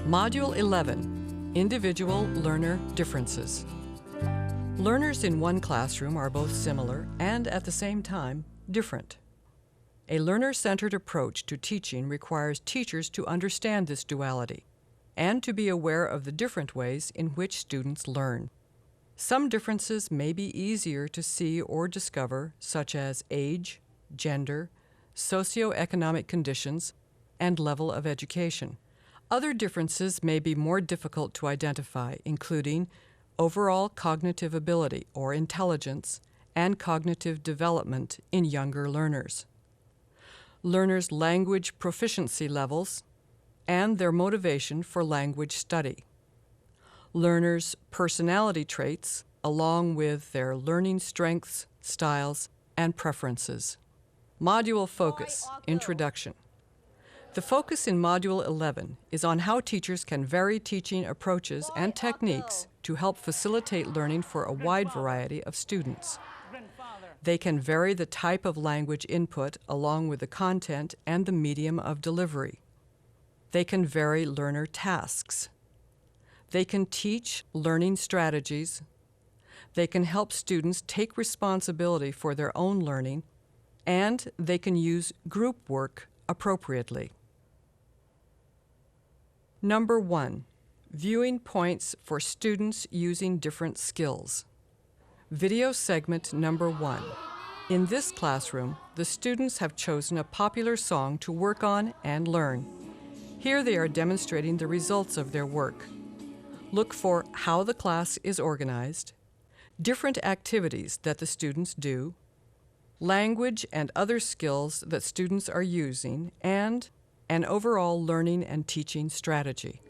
Module 11, Individual Learner Differences. Learners in one classroom are both similar and, at the same time, different. A learner-centered approach to teaching requires teachers to understand this duality and to be aware of the different ways in which students learn. Some differences may be easier to see or discover, such as age, gender, socioeconomic conditions, and level of education. Other differences may be more difficult to identify, including overall cognitive ability or intelligence and cognitive development in younger learners, learners' language proficiency levels, and their motivation for language study, learners' personality traits along with their learning strengths, styles, and preferences. Module Focus, Introduction. The focus in Module 11 is on how teachers can vary teaching approaches and techniques to help facilitate learning for a wide variety of students. They can vary the type of language input along with the content and the medium of delivery. They can vary learner tasks. They can teach learning strategies. They can help students take responsibility for their own learning, and they can use group work appropriately. Number 1, viewing points for students using different skills. Video segment number 1. In this classroom, the students have chosen a popular song to work on and learn. Here they are demonstrating the results of their work. Look for how the class is organized, different activities that the students do, language and other skills that students are using, and an overall learning and teaching strategy.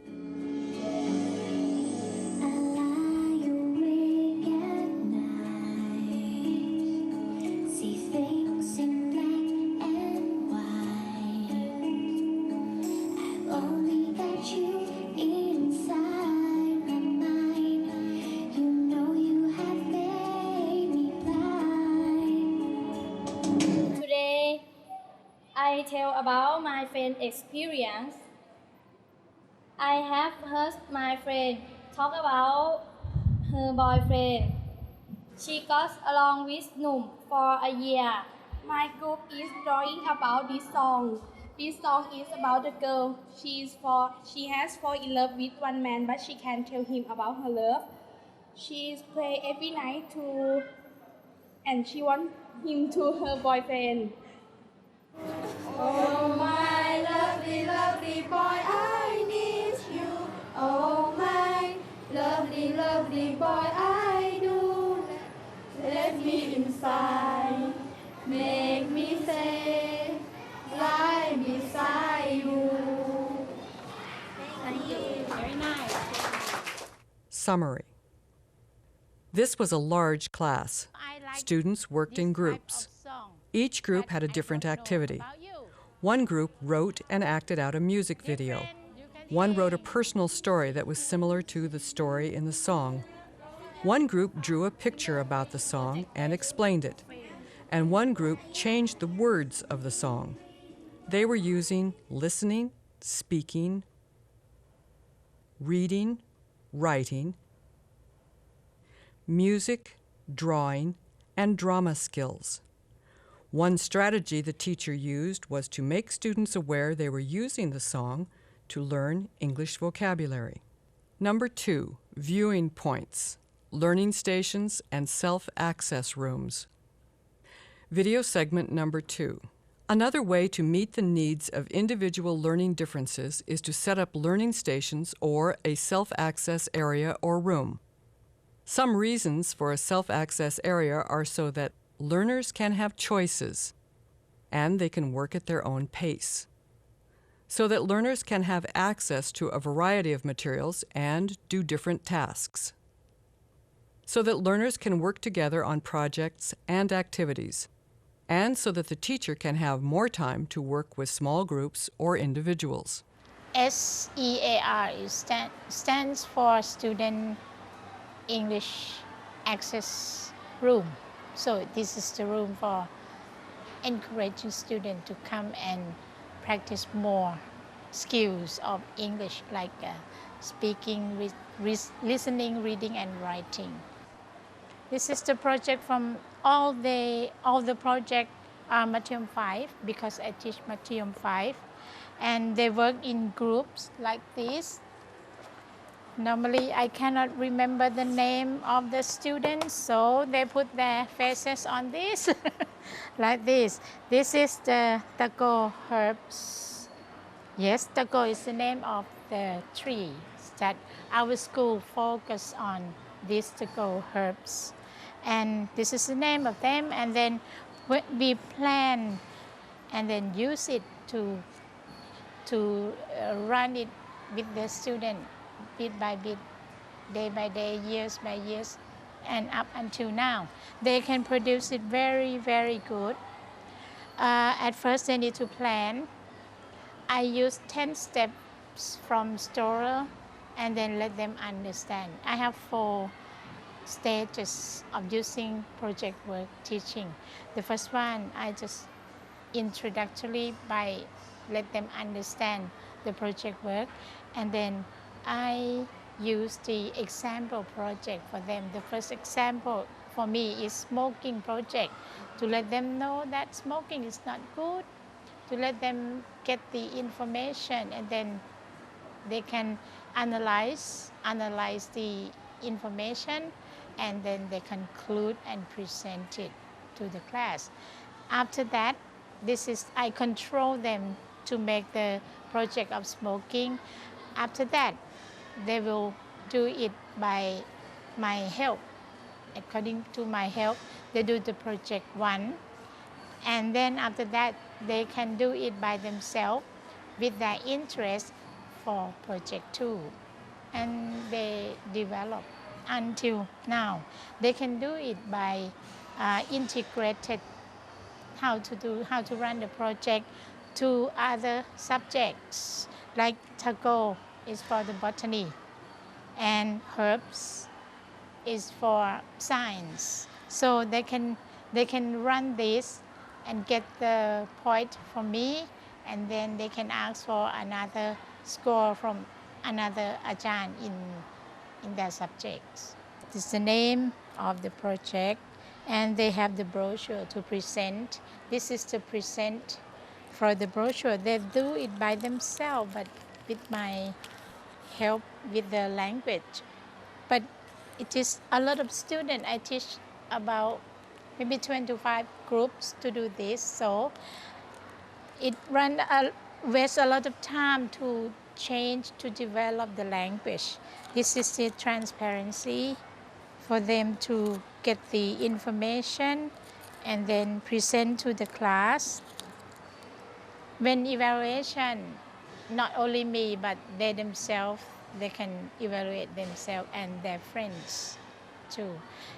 I tell about my friend's experience. I have heard my friend talk about her boyfriend. She got along with Num for a year. My group is drawing about this song. This song is about a girl. She has fallen in love with one man, but she can't tell him about her love. She prays every night and she wants him to her boyfriend. Oh my lovely, lovely boy, I need you. Oh my lovely, lovely boy, I do. Let me inside, make me say, lie beside you. Thank you. Very nice. Summary. This was a large class. Students worked in groups. Each group had a different activity. One group wrote and acted out a music video. One wrote a personal story that was similar to the story in the song. One group drew a picture about the song and explained it. And one group changed the words of the song. They were using listening, speaking, reading, writing, music, drawing, and drama skills. One strategy the teacher used was to make students aware they were using the song to learn English vocabulary. Number 2, viewing points, learning stations, and self-access rooms. Video segment number 2. Another way to meet the needs of individual learning differences is to set up learning stations or a self-access area or room. Some reasons for a self-access area are so that learners can have choices, and they can work at their own pace, so that learners can have access to a variety of materials and do different tasks, so that learners can work together on projects and activities, and so that the teacher can have more time to work with small groups or individuals. SEAR stands for Student English Access Room. So this is the room for encouraging students to come and practice more skills of English, like speaking, listening, reading, and writing. This is the project from all the project are Matheum 5 because I teach Matheum 5, and they work in groups like this. Normally, I cannot remember the name of the students, so they put their faces on this, like this. This is the taco herbs. Yes, taco is the name of the tree that our school focus on, these taco herbs. And this is the name of them, and then we plan and then use it to run it with the student bit by bit, day by day, years by years, and up until now. They can produce it very, very good. At first, they need to plan. I use 10 steps from Storer and then let them understand. I have 4 stages of using project work teaching. The first one, I just introductory by let them understand the project work, and then I use the example project for them. The first example for me is smoking project, to let them know that smoking is not good, to let them get the information, and then they can analyze the information, and then they conclude and present it to the class. After that, I control them to make the project of smoking. After that, they will do it by my help. According to my help, they do the project 1, and then after that, they can do it by themselves with their interest for project 2, and they develop until now. They can do it by integrated how to run the project to other subjects, like taco is for the botany and herbs is for science. So they can run this and get the point from me, and then they can ask for another score from another ajahn in their subjects. This is the name of the project, and they have the brochure to present. This is to present for the brochure. They do it by themselves, but with my help with the language. But it is a lot of students. I teach about maybe 25 groups to do this, so it wastes a lot of time to change, to develop the language. This is the transparency for them to get the information and then present to the class. When evaluation, not only me, but they themselves, they can evaluate themselves and their friends too.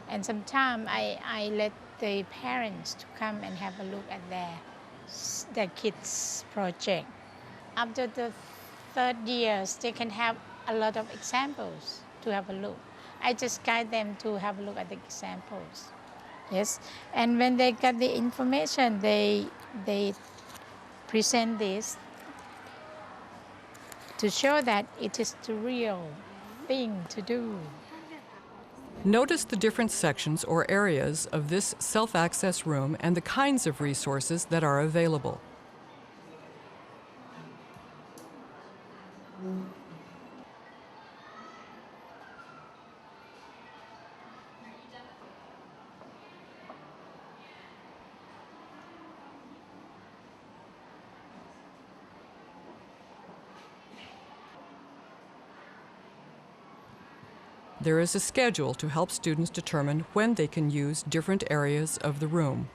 And sometimes I let the parents to come and have a look at their kids' project. After the 3rd years, they can have a lot of examples to have a look. I just guide them to have a look at the examples. Yes, and when they get the information, they present this to show that it is the real thing to do. Notice the different sections or areas of this self-access room and the kinds of resources that are available. There is a schedule to help students determine when they can use different areas of the room.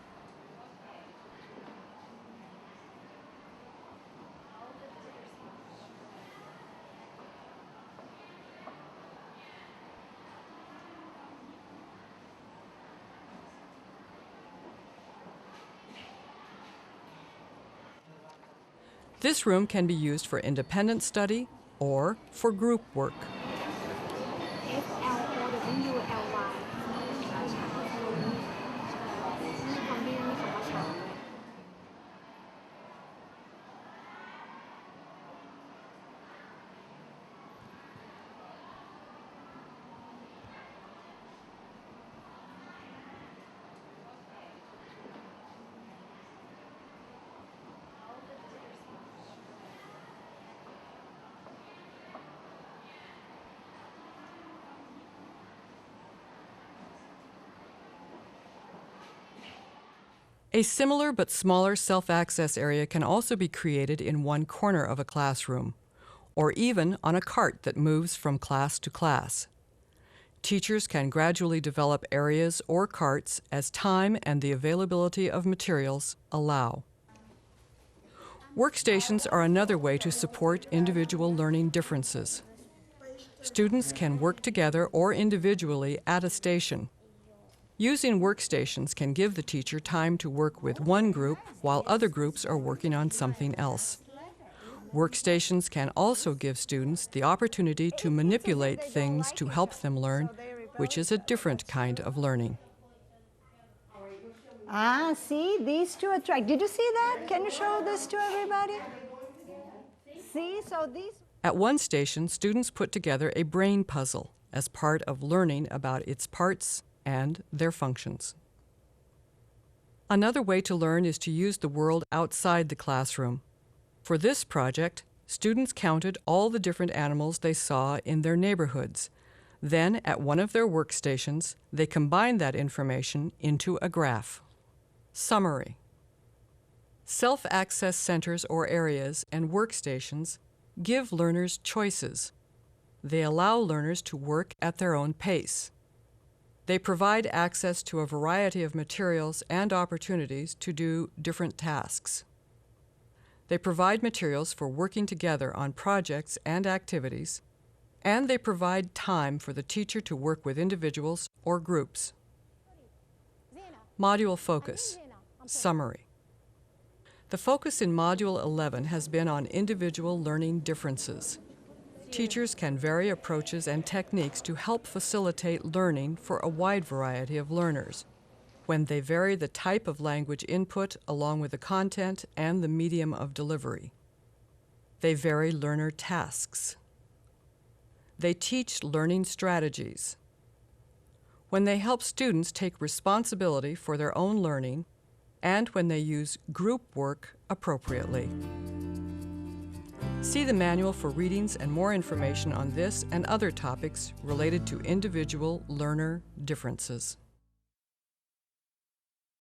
This room can be used for independent study or for group work. A similar but smaller self-access area can also be created in one corner of a classroom, or even on a cart that moves from class to class. Teachers can gradually develop areas or carts as time and the availability of materials allow. Workstations are another way to support individual learning differences. Students can work together or individually at a station. Using workstations can give the teacher time to work with one group while other groups are working on something else. Workstations can also give students the opportunity to manipulate things to help them learn, which is a different kind of learning. See, these two attract. Did you see that? Can you show this to everybody? See, so these... At one station, students put together a brain puzzle as part of learning about its parts and their functions. Another way to learn is to use the world outside the classroom. For this project, students counted all the different animals they saw in their neighborhoods. Then, at one of their workstations, they combined that information into a graph. Summary. Self-access centers or areas and workstations give learners choices. They allow learners to work at their own pace. They provide access to a variety of materials and opportunities to do different tasks. They provide materials for working together on projects and activities, and they provide time for the teacher to work with individuals or groups. Module focus. Summary. The focus in Module 11 has been on individual learning differences. Teachers can vary approaches and techniques to help facilitate learning for a wide variety of learners, when they vary the type of language input along with the content and the medium of delivery. They vary learner tasks. They teach learning strategies. When they help students take responsibility for their own learning, and when they use group work appropriately. See the manual for readings and more information on this and other topics related to individual learner differences.